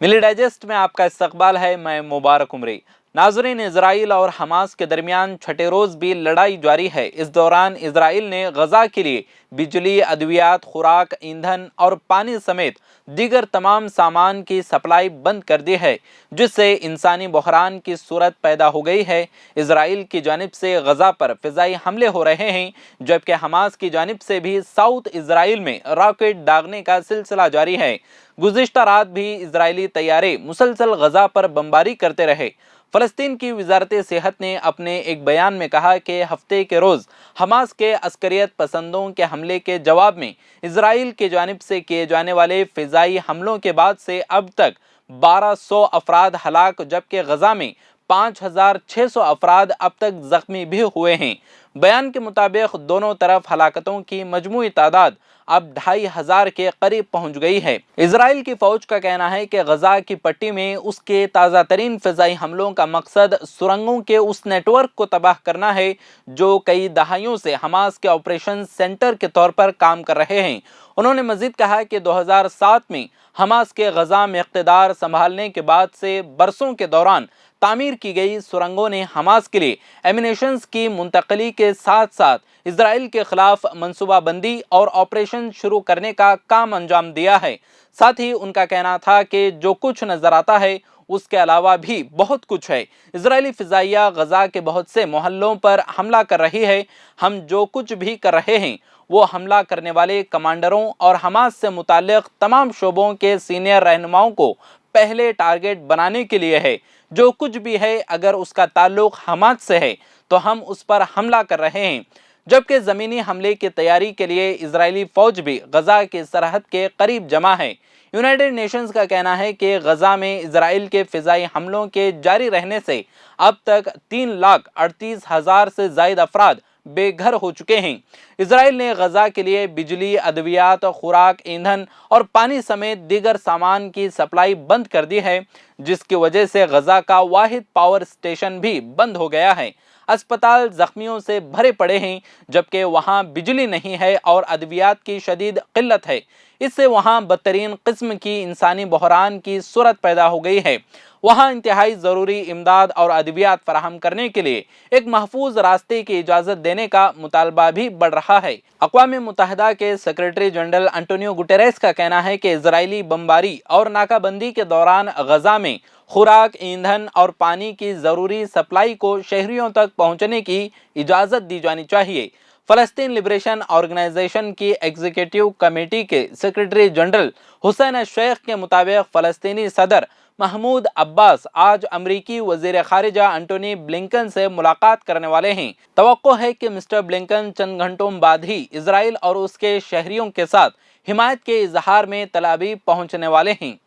मिली digest में आपका इस्तकबाल है। मैं मुबारक उमरी। नाज़रीन, इजराइल और हमास के दरमियान छठे रोज भी लड़ाई जारी है। इस दौरान इजराइल ने गजा के लिए बिजली, अद्वियात, खुराक, ईंधन और पानी समेत दीगर तमाम सामान की सप्लाई बंद कर दी है, जिससे इंसानी बहरान की सूरत पैदा हो गई है। इजराइल की जानिब से गजा पर फिजाई हमले हो रहे हैं, जबकि हमास की जानिब से भी साउथ इजराइल में रॉकेट दागने का सिलसिला जारी है। गुज़िश्ता रात भी इजरायली तैयारे मुसलसल गजा पर बमबारी करते रहे। फ़लस्तीन की वजारत सेहत ने अपने एक बयान में कहा कि हफ्ते के रोज़ हमास के अस्करियत पसंदों के हमले के जवाब में इजराइल की जानिब से किए जाने वाले फ़िज़ाई हमलों के बाद से अब तक 1200 अफराद हलाक, जबकि गजा में 5600 अफराद अब तक जख्मी भी हुए हैं। बयान के मुताबिक दोनों तरफ हलाकतों की मजमूई तादाद अब 2500 के करीब पहुंच गई है। इजराइल की फौज का कहना है कि गजा की पट्टी में उसके ताज़ा तरीन फ़िज़ाई हमलों का मकसद सुरंगों के उस नेटवर्क को तबाह करना है जो कई दहाइयों से हमास के ऑपरेशन सेंटर के तौर पर काम कर रहे हैं। उन्होंने मजीद कहा कि 2007 में हमास के गजा में इक़्तिदार संभालने के बाद से बरसों के दौरान तामीर की गई सुरंगों ने हमास के लिए एमिनेशंस की मुंतकली के साथ साथ इजराइल के खिलाफ मनसूबाबंदी और ऑपरेशन शुरू करने का काम अंजाम दिया है। साथ ही उनका कहना था कि जो कुछ नजर आता है उसके अलावा भी बहुत कुछ है। इजरायली फिजाइया गजा के बहुत से मोहल्लों पर हमला कर रही है। हम जो कुछ भी कर रहे हैं वो हमला करने वाले कमांडरों और हमास से मुताल्लिक तमाम शोबों के सीनियर रहनुमाओं को पहले टारगेट बनाने के लिए है। जो कुछ भी है, अगर उसका ताल्लुक हमास से है तो हम उस पर हमला कर रहे हैं। जबकि ज़मीनी हमले की तैयारी के लिए इजरायली फ़ौज भी गजा की सरहद के करीब जमा है। यूनाइटेड नेशंस का कहना है कि गजा में इजराइल के फ़िज़ाई हमलों के जारी रहने से अब तक 3,38,000 से ज़ायद अफराद बेघर हो चुके हैं। इजराइल ने गजा के लिए बिजली, अद्वियात, खुराक, ईंधन और पानी समेत दीगर सामान की सप्लाई बंद कर दी है, जिसकी वजह से गजा का वाहिद पावर स्टेशन भी बंद हो गया है। अस्पताल जख्मियों से भरे पड़े हैं, जबकि वहां बिजली नहीं है और अद्वियात की शदीद किल्लत है। इससे वहां बदतरीन किस्म की इंसानी बहरान की सूरत पैदा हो गई है। वहां इंतहाई ज़रूरी इमदाद और अद्वियात फराहम करने के लिए एक महफूज रास्ते की इजाज़त देने का मुतालबा भी बढ़ रहा है। अक़वाम मुत्तहिदा के सेक्रेटरी जनरल एंटोनियो गुटेरेस का कहना है कि इजरायली बमबारी और नाकाबंदी के दौरान गजा में खुराक, ईंधन और पानी की ज़रूरी सप्लाई को शहरियों तक पहुँचने की इजाज़त दी जानी चाहिए। फ़लस्तीन लिबरेशन ऑर्गेनाइजेशन की एग्जीक्यूटिव कमेटी के सेक्रेटरी जनरल हुसैन शेख के मुताबिक फ़लस्तीनी सदर महमूद अब्बास आज अमरीकी वज़ीर ख़ारिजा एंटोनी ब्लिंकन से मुलाकात करने वाले हैं। तवक्को है कि मिस्टर ब्लिंकन चंद घंटों बाद ही इजराइल और उसके शहरियों के साथ हिमायत के इजहार में तल अवीव पहुँचने वाले हैं।